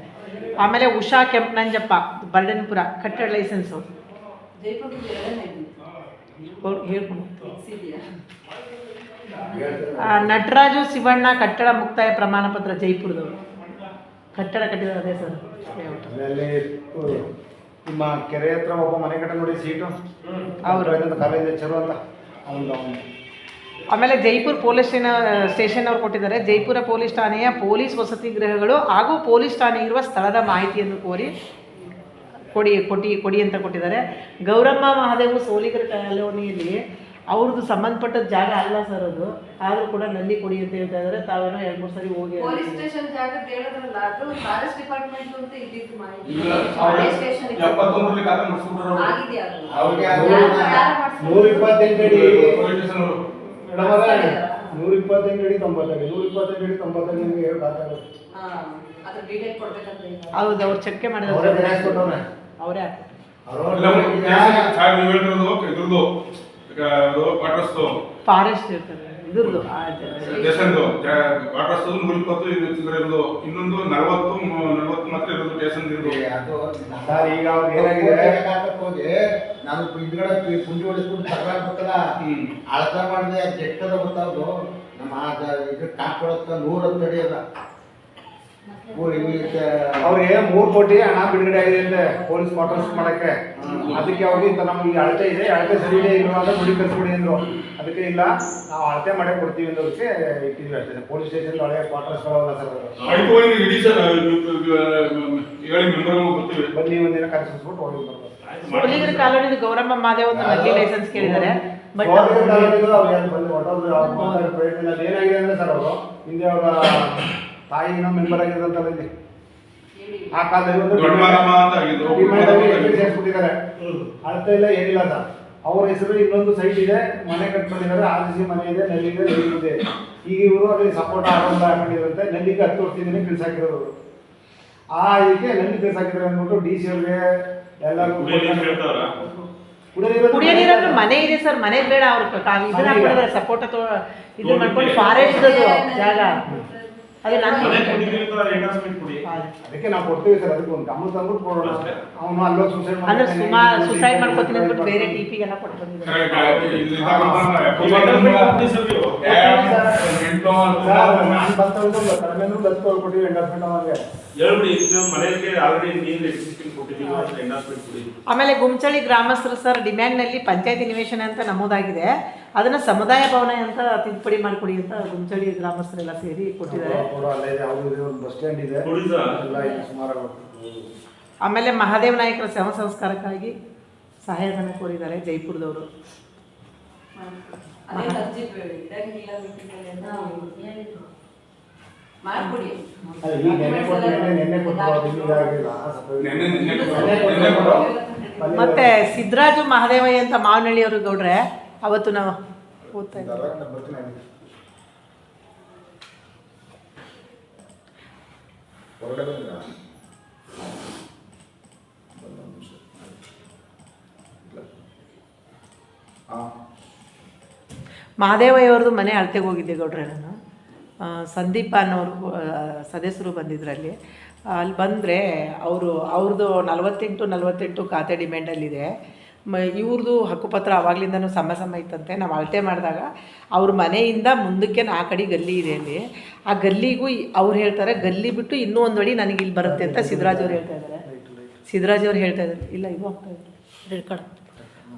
ಆಮೇಲೆ ಉಷಾ ಕೆಂಪನಂಜಪ್ಪ ಬರ್ಡನ್ಪುರ ಕಟ್ಟಡ ಲೈಸೆನ್ಸು ಹೇಳ್ಕೊಂಡು. ನಟರಾಜು ಶಿವಣ್ಣ ಕಟ್ಟಡ ಮುಕ್ತಾಯ ಪ್ರಮಾಣ ಪತ್ರ ಜೈಪುರದವರು ಕಟ್ಟಡ ಕಟ್ಟಿದ್ದಾರೆ. ಅದೇ ಸರ್ ಅಲ್ಲಿ ನಿಮ್ಮ ಕೆರೆ ಹತ್ರ ಒಬ್ಬ ಮನೆ ಕಟ್ಟ ನೋಡಿ ಸೀಟು ಅವರು ಕಾಲೇಜ್ ಚರು ಅಂತ ಅವನು. ಆಮೇಲೆ ಜೈಪುರ ಪೊಲೀಸ್ ಸ್ಟೇಷನ್ ಅವ್ರು ಕೊಟ್ಟಿದ್ದಾರೆ. ಜೈಪುರ ಪೊಲೀಸ್ ಠಾಣೆಯ ಪೊಲೀಸ್ ವಸತಿ ಗೃಹಗಳು ಹಾಗೂ ಪೊಲೀಸ್ ಠಾಣೆ ಇರುವ ಸ್ಥಳದ ಮಾಹಿತಿಯನ್ನು ಕೋರಿ ಕೊಡಿ ಅಂತ ಕೊಟ್ಟಿದ್ದಾರೆ. ಗೌರಮ್ಮ ಮಹಾದೇವು ಸೋಲಿಗರ ಕಾಲೋನಿಯಲ್ಲಿ ಅವ್ರದ್ದು ಸಂಬಂಧಪಟ್ಟ ಜಾಗ ಅಲ್ಲ ಸರ್ ಅದು, ಆದರೂ ಕೂಡ ನಲ್ಲಿ ಕೊಡಿ ಅಂತ ಹೇಳ್ತಾ ಇದ್ದಾರೆ. ತಾವೇನೋ 2-3 ಸರಿ ಹೋಗಿ ಪೊಲೀಸ್ ಸ್ಟೇಷನ್ ಜಾಗ ಹೇಳಿದ್ರಲ್ಲ, ಅದು ಫಾರೆಸ್ಟ್ ಡಿಪಾರ್ಟ್ಮೆಂಟ್ ಅಂತ ಇದ್ದಿದ್ದು ಮಾಹಿತಿ. ಆಗಿದೆಯಾ 128 ಅಡಿ 128 ಅಡಿ 90 ಅಡಿ 128 ಅಡಿ 90 ಅಡಿ ನಿಮಗೆ ಹೇಳೋಕ್ಕಾಗಲ್ಲ. ಅದ್ರ ಡೀಟೇಲ್ ಕೊಡ್ಬೇಕಂತ. ಹೌದು, ಅವ್ರು ಚೆಕ್ ಮಾಡಿದ್ರು ಅವರೇ. ಫಾರೆಸ್ಟ್ ಇರ್ತಾರೆ ಇದ್ರದ್ದು ಇನ್ನೊಂದು 40 ಮಾತ್ರ ಇರೋದು ಸ್ಟೇಷನ್ ಇರೋದು. ಸರ್ ಈಗ ಅವ್ರು ಏನಾಗಿದೆ ಹೋಗಿ ನಾನು ಹಿಂದ್ಗಡೆ ಪುಂಡಿ ಹೊಡಿಸ್ಬಿಟ್ಟು ತಗೊಳ್ಬೇಕಲ್ಲ, ಅಳತ ಮಾಡಿದೆ ಕೆಟ್ಟದ ಗೊತ್ತಾದ್ರು ನಮ್ಮ ಇದು ಕಾಕೊಳತ್ತ 110 ಅಡಿ ಅದ ಅವ್ರಿಗೆ 3 ಕೋಟಿ ಹಣ ಬಿಡುಗಡೆ ಆಗಿದೆ ಅಂತೆ ಪೊಲೀಸ್ ಕ್ವಾರ್ಟರ್ಸ್ ಮಾಡಕ್ಕೆ. ಅದಕ್ಕೆ ಅವ್ರಿಗೆ ಇಂತ ನಮ್ಗೆ ಈ ಅಳತೆ ಇದೆ, ಅಳತೆ ಸರಿ ಇದೆ ಇಲ್ವಾ ಅಂತ ದುಡ್ಡು ಕಳ್ಸ್ಕೊಡಿ ಅಂದ್ರು. ಅದಕ್ಕೆ ಇಲ್ಲ ನಾವು ಅಳತೆ ಮಾಡೇ ಕೊಡ್ತೀವಿ ಅನ್ನೋದಕ್ಕೆ ಇಟ್ಟಿದ್ವಿ ಅಷ್ಟೇ. ಪೊಲೀಸ್ ಸ್ಟೇಷನ್ ಹಳೆ ಕ್ವಾರ್ಟರ್ಸ್ಗಳಲ್ಲ ಸರ್ ಅದು. ಆಯ್ತು ಹೋಗಿ ಇಡೀ ಸರ್ ಹೇಳಿ ಮೆಂಬರ್ಗಳು ಬರ್ತೀವಿ. ಬನ್ನಿ ಒಂದಿನ ಕರೆಸ್ಬಿಟ್ಟು ಹೋಗಿ ಬರ್ಬೋದು. ಹುಲಿಗಿರಿ ಕಾಲೋನಿದು ಗೌರಮ್ಮ ಮಾದೇವ್ ಒಂದು ನಲ್ಲಿ ಲೈಸೆನ್ಸ್ ಕೇಳಿದ್ದಾರೆ. ಬಟ್ ಏನಾಗಿದೆ ಅಂದ್ರೆ ಸರ್ ಅವರು ಹಿಂದೆ ಅವರ ತಾಯಿನ ಮೆಂಬರ್ ಆಗಿರೋಂಥದ್ದು ಇಲ್ಲಿ ಆ ಕಾಲದಲ್ಲಿ ದೊಡ್ಡಮಾರಮ್ಮ ಅಂತ ಆಗಿದ್ರು. ಸೇರಿಸ್ಬಿಟ್ಟಿದ್ದಾರೆ. ಅಳತೆ ಇಲ್ಲ ಏನಿಲ್ಲ ಸರ್. ಅವ್ರ ಹೆಸರು ಇನ್ನೊಂದು ಸೈಟ್ ಇದೆ, ಮನೆ ಕಟ್ಕೊಂಡಿದ್ದಾರೆ. RCC ಮನೆ ಇದೆ, ನಲ್ಲಿ ಇದೆ, ನೀರು ಇದೆ. ಈಗ ಇವರು ಅಲ್ಲಿ ಸಪೋರ್ಟ್ ಆರಂಭ ಹಾಕೊಂಡಿರಂತೆ. ನಲ್ಲಿಗೆ 10 ವರ್ಷದಿಂದ ತಿಳಿಸಾಕಿರೋರು. ಆ ಇದಕ್ಕೆ ನಲ್ಲಿ ತಿಳಿಸಾಕಿದ್ರೆ ಅಂದ್ಬಿಟ್ಟು DC ಅವ್ರಿಗೆ ಎಲ್ಲರಿಗೂ ಕುಡಿಯೋ ನೀರಂದ್ರೆ ಮನೆ ಇದೆ ಸರ್, ಮನೆ ಬೇಡ. ಅವ್ರು ಇದನ್ನ ಹಾಕೊಂಡಿದ್ದಾರೆ ಸಪೋರ್ಟ್ ಅಥವಾ ಇದು ಮಾಡ್ಕೊಂಡು ಫಾರೆಸ್ಟ್ ಜಾಗ ಅದು ನಾನು ಅದಕ್ಕೆ ನಾವು ಕೊಡ್ತೀವಿ ಸರ್. ಅದಕ್ಕೆ ಒಂದು ಗಮನ ತಂದ್ಬಿಟ್ಟು ಕೊಡೋಣ. ಅವನು ಅಲ್ಲೋಗಿ ಅಂದ್ರೆ ಸುಸೈಡ್ ಮಾಡ್ಕೊತೀನಿ ಅಂದ್ಬಿಟ್ಟು ಬೇರೆ TPಗೆಲ್ಲ ಕೊಟ್ಟು ಬಂದಿದ್ದಾರೆ. ನಾನು ಬರ್ತಂದ್ರೆ ಕಡಿಮೆ ಕೊಟ್ಟಿವಿ ಎಂಡಾಸ್ಮೆಂಟ್ ಅವನಿಗೆ. ಆಮೇಲೆ ಗುಂಚಳಿ ಗ್ರಾಮಸ್ಥರು ಸರ್ ಡಿಮ್ಯಾಂಡ್ನಲ್ಲಿ ಪಂಚಾಯತಿ ನಿವೇಶನ ಅಂತ ನಮೂದಾಗಿದೆ, ಅದನ್ನ ಸಮುದಾಯ ಭವನ ಅಂತ ತಿದ್ದುಪಡಿ ಮಾಡಿಕೊಡಿ ಅಂತ ಗುಂಚಳಿ ಗ್ರಾಮಸ್ಥರೆಲ್ಲ ಸೇರಿ ಕೊಟ್ಟಿದ್ದಾರೆ. ಬಸ್ ಸ್ಟ್ಯಾಂಡ್ ಇದೆ ಎಲ್ಲ ಇದೆ ಸುಮಾರು. ಆಮೇಲೆ ಮಹಾದೇವ್ ನಾಯಕರ ಶವ ಸಂಸ್ಕಾರಕ್ಕಾಗಿ ಸಹಾಯಧನ ಕೋರಿದ್ದಾರೆ ಜೈಪುರದವರು. ಮಾಡ್ಕೊಡಿ. ಮತ್ತೆ ಸಿದ್ದರಾಜು ಮಹದೇವಯ್ಯ ಅಂತ ಮಾವನಹಳ್ಳಿಯವರು ಗೌಡ್ರೆ, ಅವತ್ತು ನಾವು ಓದ್ತಾ ಇದ್ದೀವಿ. ಮಹದೇವಯ್ಯವ್ರದ್ದು ಮನೆ ಅಳತೆಗೆ ಹೋಗಿದ್ದೆ ಗೌಡ್ರೆ ನಾನು. ಸಂದೀಪ ಅನ್ನೋರು ಸದಸ್ಯರು ಬಂದಿದ್ರು ಅಲ್ಲಿ ಬಂದರೆ ಅವ್ರದ್ದು 48 ಖಾತೆ ಡಿಮ್ಯಾಂಡಲ್ಲಿದೆ. ಇವ್ರದ್ದು ಹಕ್ಕುಪತ್ರ ಆವಾಗಲಿಂದನೂ ಸಮ ಇತ್ತಂತೆ. ನಾವು ಅಳತೆ ಮಾಡಿದಾಗ ಅವ್ರ ಮನೆಯಿಂದ ಮುಂದಕ್ಕೆ 4 ಅಡಿ ಗಲ್ಲಿ ಇದೆ ಅಲ್ಲಿ. ಆ ಗಲ್ಲಿಗೂ ಅವ್ರು ಹೇಳ್ತಾರೆ ಗಲ್ಲಿ ಬಿಟ್ಟು ಇನ್ನೂ 1 ಅಡಿ ನನಗೆ ಇಲ್ಲಿ ಬರುತ್ತೆ ಅಂತ ಸಿದ್ದರಾಜ್ ಅವ್ರು ಹೇಳ್ತಾ ಇದ್ದಾರೆ. ಇಲ್ಲ ಇವು ಹೋಗ್ತಾ ಇದ್ದಾರೆ ರೆಡ್ ಕಾರ್ಡ್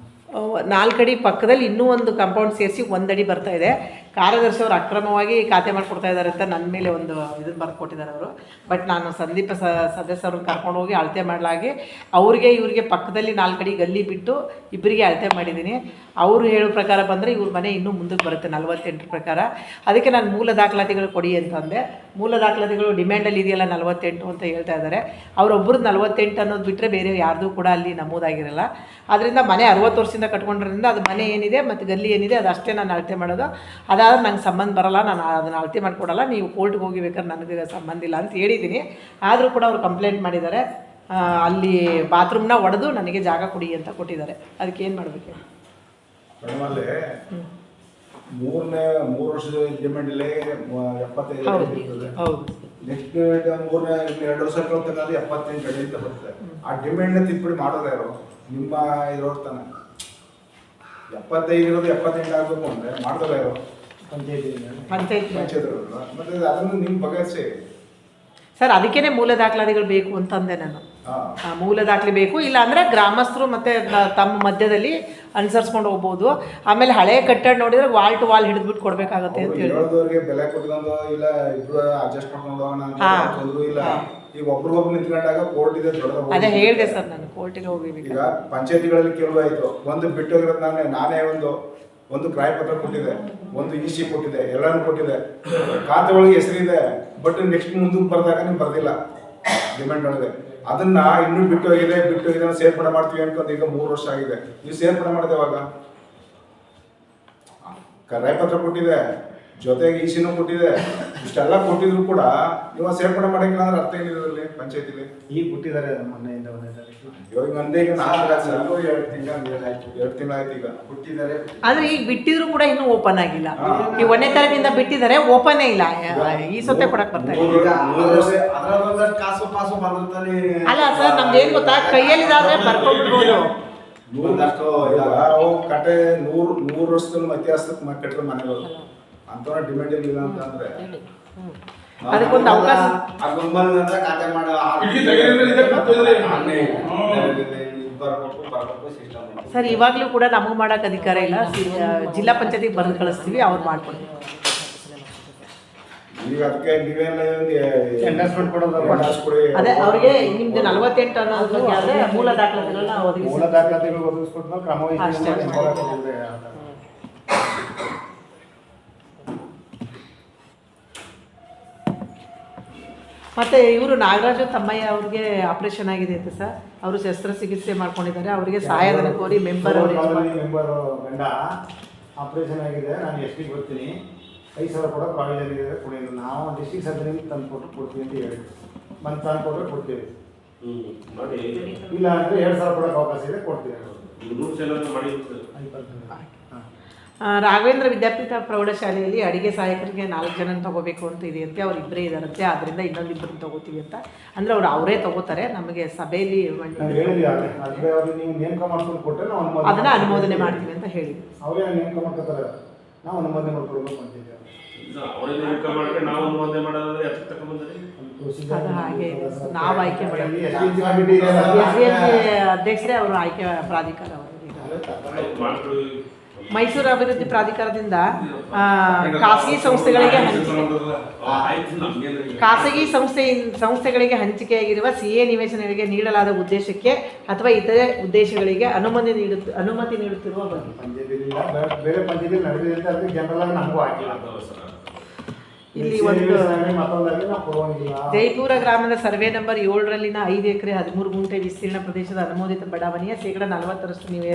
4 ಅಡಿ ಪಕ್ಕದಲ್ಲಿ ಇನ್ನೂ ಒಂದು ಕಾಂಪೌಂಡ್ ಸೇರಿಸಿ 1 ಅಡಿ ಬರ್ತಾ ಇದೆ. ಕಾರ್ಯದರ್ಶಿ ಅವರು ಅಕ್ರಮವಾಗಿ ಖಾತೆ ಮಾಡಿಕೊಡ್ತಾ ಇದ್ದಾರೆ ಅಂತ ನನ್ನ ಮೇಲೆ ಒಂದು ಇದನ್ನು ಬರೆದು ಕೊಟ್ಟಿದ್ದಾರೆ ಅವರು. ಬಟ್ ನಾನು ಸಂದೀಪ ಸದಸ್ಯರನ್ನು ಕರ್ಕೊಂಡು ಹೋಗಿ ಅಳತೆ ಮಾಡಲಾಗಿ ಇವ್ರಿಗೆ ಪಕ್ಕದಲ್ಲಿ 4 ಅಡಿ ಗಲ್ಲಿ ಬಿಟ್ಟು ಇಬ್ಬರಿಗೆ ಅಳತೆ ಮಾಡಿದ್ದೀನಿ. ಅವರು ಹೇಳೋ ಪ್ರಕಾರ ಬಂದರೆ ಇವ್ರ ಮನೆ ಇನ್ನೂ ಮುಂದಕ್ಕೆ ಬರುತ್ತೆ 48 ಪ್ರಕಾರ. ಅದಕ್ಕೆ ನಾನು ಮೂಲ ದಾಖಲಾತಿಗಳು ಕೊಡಿ ಅಂತಂದೆ. ಮೂಲ ದಾಖಲಾತಿಗಳು ಡಿಮ್ಯಾಂಡಲ್ಲಿ ಇದೆಯಲ್ಲ 48 ಅಂತ ಹೇಳ್ತಾ ಇದ್ದಾರೆ. ಅವರೊಬ್ಬರು 48 ಅನ್ನೋದು ಬಿಟ್ಟರೆ ಬೇರೆ ಯಾರ್ದು ಕೂಡ ಅಲ್ಲಿ ನಮೂದಾಗಿರಲ್ಲ. ಅದರಿಂದ ಮನೆ 60 ವರ್ಷದಿಂದ ಕಟ್ಕೊಂಡಿರೋದ್ರಿಂದ ಅದು ಮನೆ ಏನಿದೆ ಮತ್ತು ಗಲ್ಲಿ ಏನಿದೆ ಅದು ಅಷ್ಟೇ ನಾನು ಅಳತೆ ಮಾಡೋದು. ಅದಾದ್ರೆ ನಂಗೆ ಸಂಬಂಧ ಬರೋಲ್ಲ, ನಾನು ಅದನ್ನು ಅಳತೆ ಮಾಡಿಕೊಡಲ್ಲ, ನೀವು ಕೋರ್ಟ್ಗೆ ಹೋಗಿ ಬೇಕಾದ್ರೆ ನನಗೆ ಸಂಬಂಧ ಇಲ್ಲ ಅಂತ ಹೇಳಿದ್ದೀನಿ. ಆದರೂ ಕೂಡ ಅವರು ಕಂಪ್ಲೇಂಟ್ ಮಾಡಿದ್ದಾರೆ. ಅಲ್ಲಿ ಬಾತ್ರೂಮ್ನ ಒಡೆದು ನನಗೆ ಜಾಗ ಕೊಡಿ ಅಂತ ಕೊಟ್ಟಿದ್ದಾರೆ. ಅದಕ್ಕೆ ಏನು ಮಾಡಬೇಕು? ನಮ್ಮಲ್ಲಿ 3 ವರ್ಷದ ಇಂಪ್ಲಿಮೆಂಟಲ್ಲಿ 75 ಹೌದು. ನೆಕ್ಸ್ಟ್ 2 ವರ್ಷ ತಗೊಂಡು 78 ಅಡಿ ಅಂತ ಬರ್ತದೆ. ಆ ಡಿಮ್ಯಾಂಡ್ನ ತಿದ್ದುಪಡಿ ಮಾಡೋದು ಯಾರು? ನಿಮ್ಮ ಇರೋರು ತಾನೆ. 75 ಇರೋದು 78 ಆಗಬೇಕು ಅಂದರೆ ಮಾಡಿದ್ರೆ ಯಾರು? ಪಂಚಾಯತ್ ಮತ್ತೆ ಅದನ್ನು ನಿಮ್ಮ ಬಗೆಹರಿಸಿ ಸರ್. ಅದಕ್ಕೇ ಮೂಲ ದಾಖಲಾತಿಗಳು ಬೇಕು ಅಂತಂದೆ ನಾನು. ಮೂಲ ದಾಖಲೆ ಬೇಕು, ಇಲ್ಲ ಅಂದರೆ ಗ್ರಾಮಸ್ಥರು ಮತ್ತು ತಮ್ಮ ಮಧ್ಯದಲ್ಲಿ ಅನುಸರಿಸ್ಕೊಂಡು ಹೋಗ್ಬೋದು. ಆಮೇಲೆ ಹಳೆ ಕಟ್ಟಡ ನೋಡಿದ್ರೆ ವಾಲ್ ಟು ವಾಲ್ ಹಿಡಿದ್ಬಿಟ್ಟು ಕೊಡಬೇಕಾಗತ್ತೆ ಅಂತ ಹೇಳಿ ಹೇಳೋದವ್ರಿಗೆ ಬೆಲೆ ಕೊಟ್ಕೊಂಡು ಇಲ್ಲ ಇಬ್ಬರು ಅಡ್ಜಸ್ಟ್ ಮಾಡ್ಕೊಂಡು ಹೋಗೋಣ ಇಲ್ಲ. ಈಗ ಒಬ್ರಿಗೊಬ್ರು ನಿಂತ್ಕೊಂಡಾಗ ಕೋರ್ಟ್ ಇದೆ ದೊಡ್ಡದ. ಅದೇ ಹೇಳಿದೆ ಸರ್, ನಾನು ಕೋರ್ಟಿಗೆ ಹೋಗಿದ್ದೀನಿ. ಈಗ ಪಂಚಾಯತಿಗಳಲ್ಲಿ ಕೆಲವಾಯಿತು, ಒಂದು ಬಿಟ್ಟೋಗಿರೋದು ನಾನೇ ಒಂದು ಕ್ರಾಯ ಪತ್ರ ಕೊಟ್ಟಿದೆ, ಒಂದು EC ಕೊಟ್ಟಿದೆ, ಎಲ್ಲಾನು ಕೊಟ್ಟಿದೆ. ಖಾತೆ ಒಳಗೆ ಹೆಸರಿದೆ, ಬಟ್ ನೆಕ್ಸ್ಟ್ ಮುಂದಕ್ಕೆ ಬರ್ದಾಗ ನೀವು ಬರ್ದಿಲ್ಲ ಡಿಮ್ಯಾಂಡ್ ಒಳಗೆ. ಅದನ್ನ ಇನ್ನೂ ಬಿಟ್ಟೋಗಿದೆ ಸೇರ್ಪಡೆ ಮಾಡ್ತೀವಿ ಅನ್ಕೊಂಡು ಈಗ 3 ವರ್ಷ ಆಗಿದೆ. ನೀವು ಸೇರ್ಪಡೆ ಮಾಡಿದೆ ಇವಾಗ ಕ್ರಾಯ ಪತ್ರ ಕೊಟ್ಟಿದೆ, ಜೊತೆಗೆ ECನೂ ಕೊಟ್ಟಿದೆ. ಇಷ್ಟೆಲ್ಲ ಕೊಟ್ಟಿದ್ರು ಕೂಡ ನೀವು ಸೇರ್ಪಡೆ ಮಾಡಕ್ಕಿಲ್ಲ ಅಂದ್ರೆ ಅರ್ಥ ಏನಿದೆ ಅದರಲ್ಲಿ ಪಂಚಾಯತಿಲಿ? ಈಗ ಕೊಟ್ಟಿದ್ದಾರೆ ಮನೆಯಿಂದ ಇವಾಗ ನಂದೇ ಈಗ 2 ತಿಂಗಳಾಯ್ತು ಈಗ ಕೊಟ್ಟಿದ್ದಾರೆ. ಆದ್ರೆ ಈಗ ಬಿಟ್ಟಿದ್ರು ಕೂಡ ಇನ್ನೂ ಓಪನ್ ಆಗಿಲ್ಲ. ಈ 1ನೇ ತಾರೀಕಿಂದ ಬಿಟ್ಟಿದ್ದಾರೆ, ಓಪನ್ ಇಲ್ಲ. ಈ ಸೊತ್ತೆ ಕೊಡಕ್ ಬರ್ತಾ ಇಲ್ಲ. ಅಲ್ಲ ಸರ್, ನಮ್ದು ಏನ್ ಗೊತ್ತಾ, ಕೈಯಲ್ಲಿದಾದ್ರೆ ಬರ್ಕೊಂಡ್ಬಿಡ್ಬೋದು. ಕಟ್ಟೆ 100 ವರ್ಷದಲ್ಲಿ ಇತಿಹಾಸಕ್ಕೆ ಕಟ್ಟಿರೋ ಮನೆಗಳು ಅಂಥವ್ರ ಡಿಮ್ಯಾಂಡ್ ಇಲ್ಲ ಅಂತ ಅಂದ್ರೆ ಅದಕ್ಕೊಂದು ಅವಕಾಶ ಆ ಗುಂಬಲ್ನಿಂದ ಖಾತೆ ಮಾಡೋ ಕಿಟಕಿ ತೆಗೆಯೋದ್ರಲ್ಲಿ ಇದೆ ಖಾತೆ ಇದೆ. ಬರ್ಬೇಕು ಸಿಸ್ಟಮ್. ಸರ್ ಇವಾಗಲೂ ಕೂಡ ನಮಗೆ ಮಾಡೋಕೆ ಅಧಿಕಾರ ಇಲ್ಲ. ಜಿಲ್ಲಾ ಪಂಚಾಯತಿಗೆ ಬರೆದು ಕಳಿಸ್ತೀವಿ, ಅವ್ರು ಮಾಡ್ಕೊಡ್ತೀವಿ. ಈಗ ಅದಕ್ಕೆ ನೀವೇನ ಎಂಡರ್ಸ್ಮೆಂಟ್ ಕೊಡೋದು ಅದೇ ಅವ್ರಿಗೆ ನಿಮ್ದು 48 ಅನ್ನೋದ್ರ ಬಗ್ಗೆ ಆದರೆ ಮೂಲ ದಾಖಲಾತಿಗಳನ್ನ ಮೂಲ ಒದಗಿಸಿ ದಾಖಲಾತಿಗಳು ಒದಗಿಸ್ಕೊಟ್ಟು ಕ್ರಮವಹಿಸಿ ಅಷ್ಟೇ. ಮತ್ತು ಇವರು ನಾಗರಾಜು ತಮ್ಮಯ್ಯ ಅವ್ರಿಗೆ ಆಪರೇಷನ್ ಆಗಿದೆ ಅಂತ ಸರ್. ಅವರು ಶಸ್ತ್ರಚಿಕಿತ್ಸೆ ಮಾಡ್ಕೊಂಡಿದ್ದಾರೆ. ಅವರಿಗೆ ಸಹಾಯಧನ ಕೋರಿ ಮೆಂಬರ್ ಮೆಂಬರ್ ಗಂಡ ಆಪರೇಷನ್ ಆಗಿದೆ, ನಾನು ಎಸ್ ಟಿಗೆ ಬರ್ತೀನಿ, 5,000 ಕೂಡ ಪ್ರಾವಿಷನ್ ಇದೆ ಕೊಡಿಲ್ಲ. ನಾವು ಡಿಸ್ಟ್ರಿಕ್ಟ್ ಸರ್ಜರಿಗೆ ತಂದು ಕೊಟ್ಟು ಕೊಡ್ತೀವಿ ಅಂತ ಹೇಳಿ ಬಂದು ತಂದು ಕೊಟ್ಟರೆ ಕೊಡ್ತೀವಿ, ಮಾಡಿ ಇಲ್ಲ ಅಂದರೆ 2,000 ಕೊಡೋಕೆ ಅವಕಾಶ ಇದೆ, ಕೊಡ್ತೀವಿ. ರೂಲ್ಸ್ ಎಲ್ಲ ಮಾಡಿ ರಾಘವೇಂದ್ರ ವಿದ್ಯಾಪೀಠ ಪ್ರೌಢಶಾಲೆಯಲ್ಲಿ ಅಡಿಗೆ ಸಹಾಯಕರಿಗೆ 4 ಜನ ತಗೋಬೇಕು ಅಂತ ಇದೆಯಂತೆ. ಅವ್ರು ಇಬ್ಬರೇ ಇದ್ದಾರಂತೆ, ಆದ್ದರಿಂದ ಇನ್ನೊಂದಿಬ್ಬರನ್ನ ತಗೋತೀವಿ ಅಂತ. ಅಂದರೆ ಅವರೇ ತಗೋತಾರೆ. ನಮಗೆ ಸಭೆಯಲ್ಲಿ ನಾವು ಹೇಳಿದ್ವಿ ಆದರೆ ಅವ್ರಿಗೆ ನೀವು ನೇಮಕ ಮಾಡ್ಕೊಂಡು ಕೊಟ್ಟರೆ ನಾವು ಅದನ್ನು ಅನುಮೋದನೆ ಮಾಡ್ತೀವಿ ಅಂತ ಹೇಳಿದ್ವಿ. ಅವರೇ ನೇಮಕ ಮಾಡ್ಕೊತಾರೆ, ನಾವು ಅನುಮೋದನೆ ಮಾಡ್ಕೊಳ್ಬೇಕು ಅಂತಿದ್ದೇವೆ. ಅವರೇ ನೇಮಕ ಮಾಡ್ಕೊಂಡು ನಾವು ಒಂದೇ ಮಾಡೋದಾದ್ರೆ ಅದಕ್ಕೆ ತಗೊಂಡ್ಬಂದ್ರೆ ಅದು ಹಾಗೆ ಇದೆ. ನಾವು ಆಯ್ಕೆ ಮಾಡೋದು SDMC ಅಧ್ಯಕ್ಷರೇ ಅವರು ಆಯ್ಕೆ ಪ್ರಾಧಿಕಾರ ಅವರು. ಮಾಡ್ಕೊಳ್ಳಿ. ಮೈಸೂರು ಅಭಿವೃದ್ಧಿ ಪ್ರಾಧಿಕಾರದಿಂದ ಖಾಸಗಿ ಸಂಸ್ಥೆಗಳಿಗೆ ಸಂಸ್ಥೆಗಳಿಗೆ ಹಂಚಿಕೆಯಾಗಿರುವ CA ನಿವೇಶನಗಳಿಗೆ ನೀಡಲಾದ ಉದ್ದೇಶಕ್ಕೆ ಅಥವಾ ಇತರೆ ಉದ್ದೇಶಗಳಿಗೆ ಅನುಮತಿ ನೀಡುತ್ತಿರುವ ಬಗ್ಗೆ ಬೇರೆ ಪಂಚಾಯತಿ ನಡೆದಿದೆ ಅಂತ ಅದಕ್ಕೆ ಜನರಲ್ ಆಗಿ ನಮಗೂ ಆಗಿಲ್ಲ. ಇಲ್ಲಿ ಒಂದು ಮತ್ತೊಂದಾಗಿ ನಾವು ಕೊಡುವಂಗಿಲ್ಲ. ಜೈಪುರ ಗ್ರಾಮದ ಸರ್ವೆ ನಂಬರ್ 7ರಲ್ಲಿನ 5 ಎಕರೆ 13 ಗುಂಟೆ ವಿಸ್ತೀರ್ಣ ಪ್ರದೇಶದ ಅನುಮೋದಿತ ಬಡಾವಣೆಯ 40%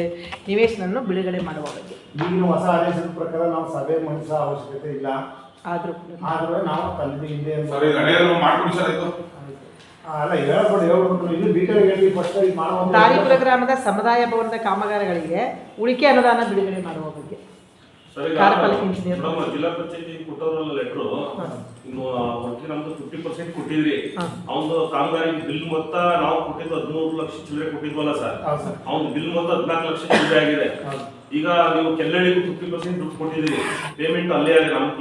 ನಿವೇಶನವನ್ನು ಬಿಡುಗಡೆ ಮಾಡುವ ಬಗ್ಗೆ ಈಗಿನ ಹೊಸ ಆದೇಶದ ಪ್ರಕಾರ ನಾವು ಸಭೆ ಮಂಡಿಸೋ ಅವಶ್ಯಕತೆ ಇಲ್ಲ. ಆದರೂ ನಾವು ತಂದೆ ಹಿಂದೆ ಸರ್ ಈಗ ಹಳೆಯದು ಮಾಡ್ಕೊಡಿ ಸರ್ ಆಯ್ತು. ಅಲ್ಲ ಹೇಳ್ಬೇಕು ಇದು ಡೀಟೇಲ್ ಹೇಳಿ ಫಸ್ಟ್ ಇದು ಮಾಡುವ. ದಾರಿಪುರ ಗ್ರಾಮದ ಸಮುದಾಯ ಭವನದ ಕಾಮಗಾರಿಗಳಿಗೆ ಉಳಿಕೆ ಅನುದಾನ ಬಿಡುಗಡೆ ಮಾಡುವ ಬಗ್ಗೆ ಸರ್ ಈಗ ಕಾರ್ಯಪಾಲಕ ಇಂಜಿನಿಯರ್ ನಮ್ಮ ಜಿಲ್ಲಾ ಪಂಚಾಯತಿ ಕೊಟ್ಟೋದ್ರಲ್ಲ ಲೆಟ್ರು, ಇನ್ನು ಒಟ್ಟಿಗೆ ನಮ್ದು 50% ಕೊಟ್ಟಿದ್ರಿ. ಅವನು ಕಾಮಗಾರಿ ಬಿಲ್ ಮೊತ್ತ ನಾವು ಕೊಟ್ಟಿದ್ದು 13 ಲಕ್ಷ ಚಿಲ್ಲರೆ ಕೊಟ್ಟಿದ್ವಲ್ಲ ಸರ್, ಅವ್ನು ಬಿಲ್ ಮೊತ್ತ 14 ಲಕ್ಷ ಚಿಲ್ಲರೆ ಆಗಿದೆ. ಈಗ ನೀವು ಕೆಲ್ಲಳಿಗೂ 50% ದುಡ್ಡು ಕೊಟ್ಟಿದ್ರಿ, ಪೇಮೆಂಟ್ ಅಲ್ಲೇ ಆಗಿದೆ. ನಮ್ಗೆ